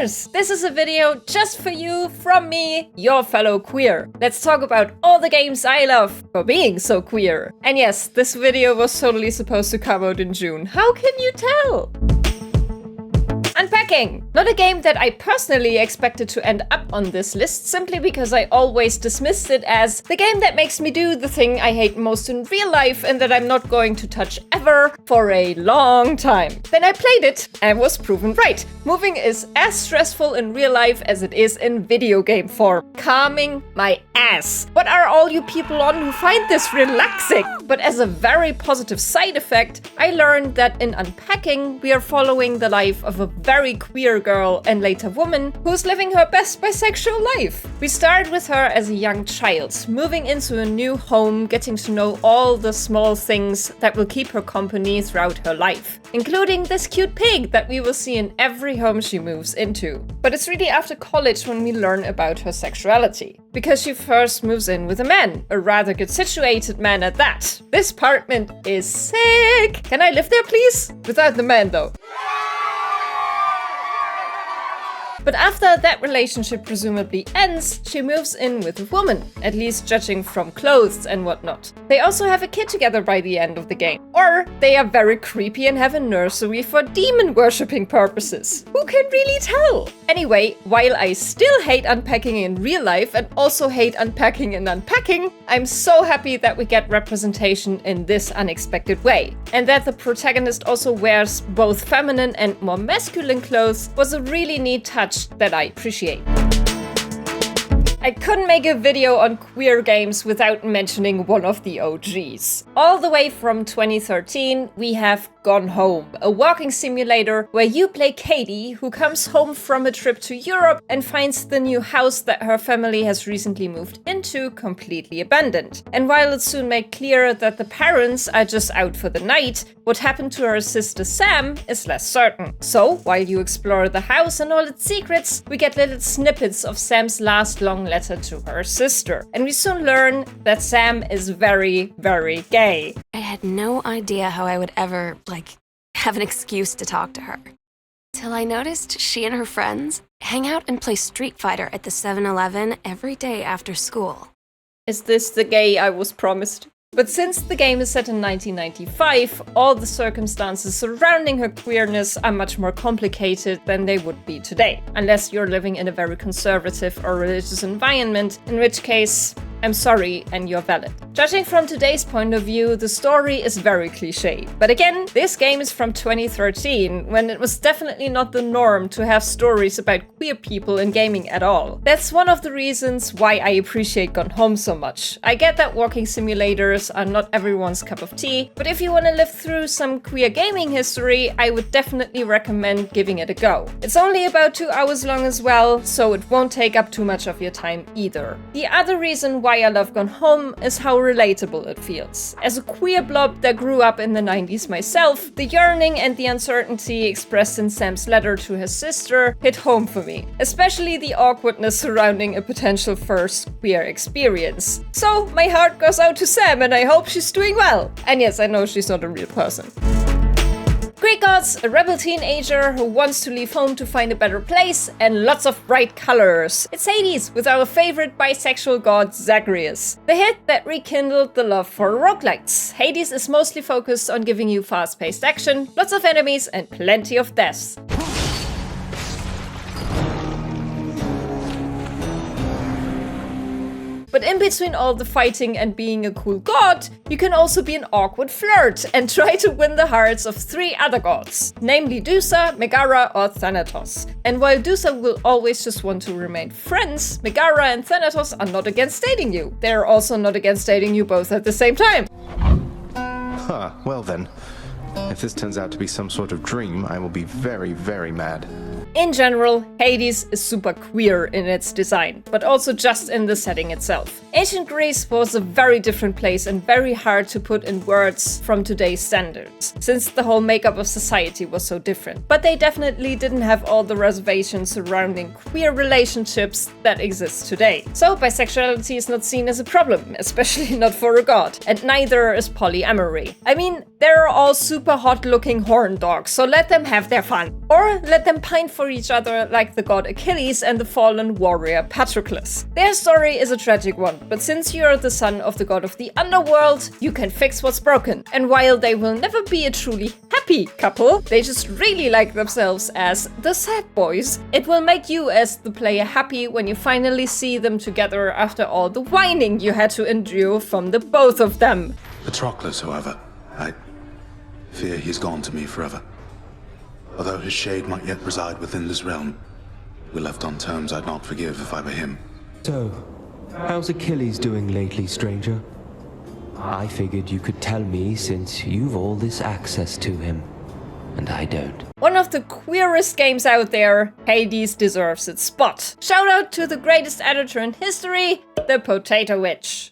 queers! This is a video just for you from me, your fellow queer. Let's talk about all the games I love for being so queer. And yes, this video was totally supposed to come out in June. How can you tell? Unpacking! Not a game that I personally expected to end up on this list, simply because I always dismissed it as the game that makes me do the thing I hate most in real life and that I'm not going to touch ever for a long time. Then I played it and was proven right. Moving is as stressful in real life as it is in video game form. Calming my ass. What are all you people on who find this relaxing? But as a very positive side effect, I learned that in Unpacking, we are following the life of a very queer girl and later woman who's living her best bisexual life. We start with her as a young child, moving into a new home, getting to know all the small things that will keep her company throughout her life, including this cute pig that we will see in every home she moves into. But it's really after college when we learn about her sexuality, because she first moves in with a man, a rather good situated man at that. This apartment is sick! Can I live there, please? Without the man, though. But after that relationship presumably ends, she moves in with a woman, at least judging from clothes and whatnot. They also have a kid together by the end of the game. Or they are very creepy and have a nursery for demon worshipping purposes. Who can really tell? Anyway, while I still hate unpacking in real life and also hate unpacking in Unpacking, I'm so happy that we get representation in this unexpected way. And that the protagonist also wears both feminine and more masculine clothes was a really neat touch that I appreciate. I couldn't make a video on queer games without mentioning one of the OGs. All the way from 2013, we have Gone Home, a walking simulator where you play Katie, who comes home from a trip to Europe and finds the new house that her family has recently moved into completely abandoned. And while it's soon made clear that the parents are just out for the night, what happened to her sister Sam is less certain. So, while you explore the house and all its secrets, we get little snippets of Sam's last long letter to her sister. And we soon learn that Sam is very, very gay. I had no idea how I would ever, have an excuse to talk to her. Till I noticed she and her friends hang out and play Street Fighter at the 7-Eleven every day after school. Is this the gay I was promised? But since the game is set in 1995, all the circumstances surrounding her queerness are much more complicated than they would be today. Unless you're living in a very conservative or religious environment, in which case, I'm sorry, and you're valid. Judging from today's point of view, the story is very cliché. But again, this game is from 2013, when it was definitely not the norm to have stories about queer people in gaming at all. That's one of the reasons why I appreciate Gone Home so much. I get that walking simulators are not everyone's cup of tea, but if you want to live through some queer gaming history, I would definitely recommend giving it a go. It's only about 2 hours long as well, so it won't take up too much of your time either. The other reason why I love Gone Home is how relatable it feels. As a queer blob that grew up in the 90s myself, the yearning and the uncertainty expressed in Sam's letter to his sister hit home for me, especially the awkwardness surrounding a potential first queer experience. So my heart goes out to Sam and I hope she's doing well. And yes, I know she's not a real person. Greek gods, a rebel teenager who wants to leave home to find a better place, and lots of bright colors. It's Hades with our favorite bisexual god Zagreus, the hit that rekindled the love for roguelites. Hades is mostly focused on giving you fast-paced action, lots of enemies, and plenty of deaths. But in between all the fighting and being a cool god, you can also be an awkward flirt and try to win the hearts of 3 other gods, namely Dusa, Megara, or Thanatos. And while Dusa will always just want to remain friends, Megara and Thanatos are not against dating you. They're also not against dating you both at the same time. Huh, well then. If this turns out to be some sort of dream, I will be very, very mad. In general, Hades is super queer in its design, but also just in the setting itself. Ancient Greece was a very different place and very hard to put in words from today's standards, since the whole makeup of society was so different. But they definitely didn't have all the reservations surrounding queer relationships that exist today. So bisexuality is not seen as a problem, especially not for a god, and neither is polyamory. I mean, they're all super hot looking horn dogs, so let them have their fun. Or let them pine for for each other like the god Achilles and the fallen warrior Patroclus. Their story is a tragic one, but since you are the son of the god of the underworld, you can fix what's broken. And while they will never be a truly happy couple, they just really like themselves as the sad boys, it will make you as the player happy when you finally see them together after all the whining you had to endure from the both of them. Patroclus, however, I fear he's gone to me forever. Although his shade might yet reside within this realm, we're left on terms I'd not forgive if I were him. So, how's Achilles doing lately, stranger? I figured you could tell me since you've all this access to him, and I don't. One of the queerest games out there, Hades deserves its spot. Shout out to the greatest editor in history, the Potato Witch.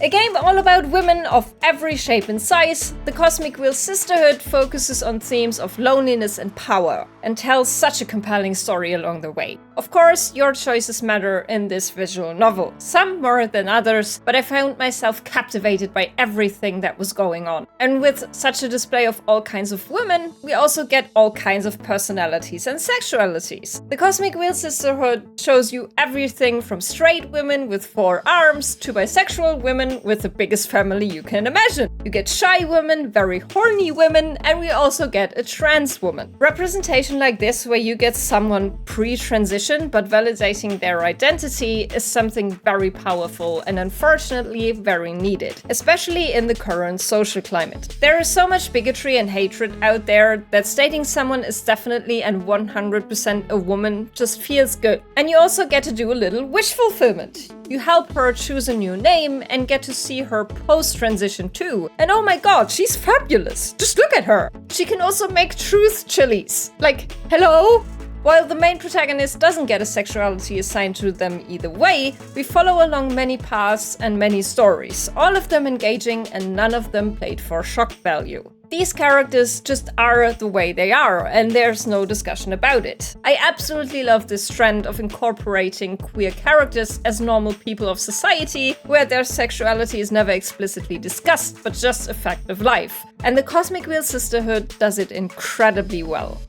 A game all about women of every shape and size, the Cosmic Wheel Sisterhood focuses on themes of loneliness and power, and tells such a compelling story along the way. Of course, your choices matter in this visual novel, some more than others, but I found myself captivated by everything that was going on. And with such a display of all kinds of women, we also get all kinds of personalities and sexualities. The Cosmic Wheel Sisterhood shows you everything from straight women with 4 arms to bisexual women with the biggest family you can imagine. You get shy women, very horny women, and we also get a trans woman. Representation like this, where you get someone pre-transition but validating their identity, is something very powerful and unfortunately very needed, especially in the current social climate. There is so much bigotry and hatred out there that stating someone is definitely and 100% a woman just feels good. And you also get to do a little wish fulfillment. You help her choose a new name and get to see her post-transition too. And oh my god, she's fabulous! Just look at her! She can also make truth chilies. Like, hello? While the main protagonist doesn't get a sexuality assigned to them either way, we follow along many paths and many stories, all of them engaging and none of them played for shock value. These characters just are the way they are, and there's no discussion about it. I absolutely love this trend of incorporating queer characters as normal people of society, where their sexuality is never explicitly discussed, but just a fact of life. And the Cosmic Wheel Sisterhood does it incredibly well.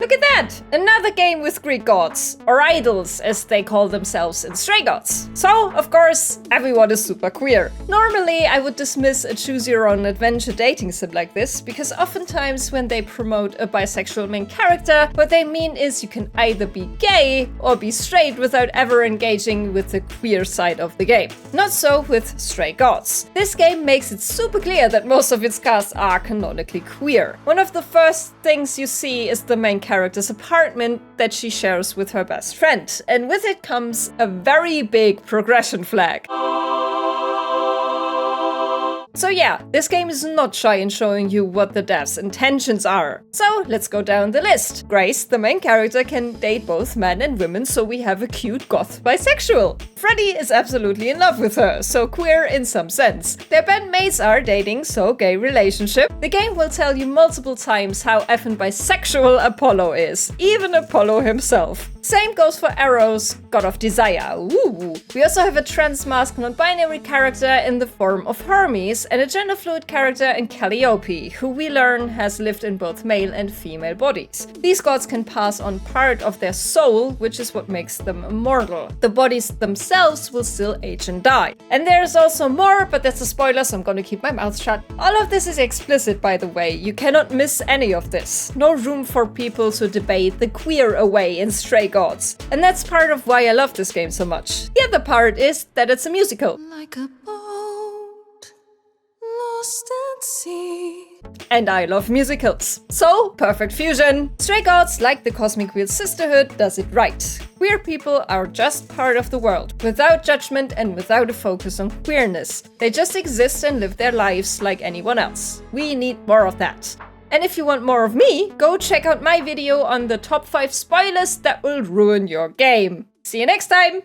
Look at that! Another game with Greek gods, or idols as they call themselves in Stray Gods. So, of course, everyone is super queer. Normally, I would dismiss a choose-your-own-adventure dating sim like this, because oftentimes when they promote a bisexual main character, what they mean is you can either be gay or be straight without ever engaging with the queer side of the game. Not so with Stray Gods. This game makes it super clear that most of its cast are canonically queer. One of the first things you see is the main character's apartment that she shares with her best friend, and with it comes a very big progression flag. So yeah, this game is not shy in showing you what the devs' intentions are. So let's go down the list. Grace, the main character, can date both men and women, so we have a cute goth bisexual. Freddy is absolutely in love with her, so queer in some sense. Their bandmates are dating, so gay relationship. The game will tell you multiple times how effing bisexual Apollo is, even Apollo himself. Same goes for Eros, god of desire. Ooh. We also have a trans masked non-binary character in the form of Hermes, and a gender-fluid character in Calliope, who we learn has lived in both male and female bodies. These gods can pass on part of their soul, which is what makes them immortal. The bodies themselves will still age and die. And there's also more, but that's a spoiler, so I'm gonna keep my mouth shut. All of this is explicit, by the way. You cannot miss any of this. No room for people to debate the queer away in Stray Gods. And that's part of why I love this game so much. The other part is that it's a musical. Like a boat lost at sea. And I love musicals. So, perfect fusion! Stray Gods, like the Cosmic Wheel Sisterhood, does it right. Queer people are just part of the world, without judgment and without a focus on queerness. They just exist and live their lives like anyone else. We need more of that. And if you want more of me, go check out my video on the top 5 spoilers that will ruin your game. See you next time!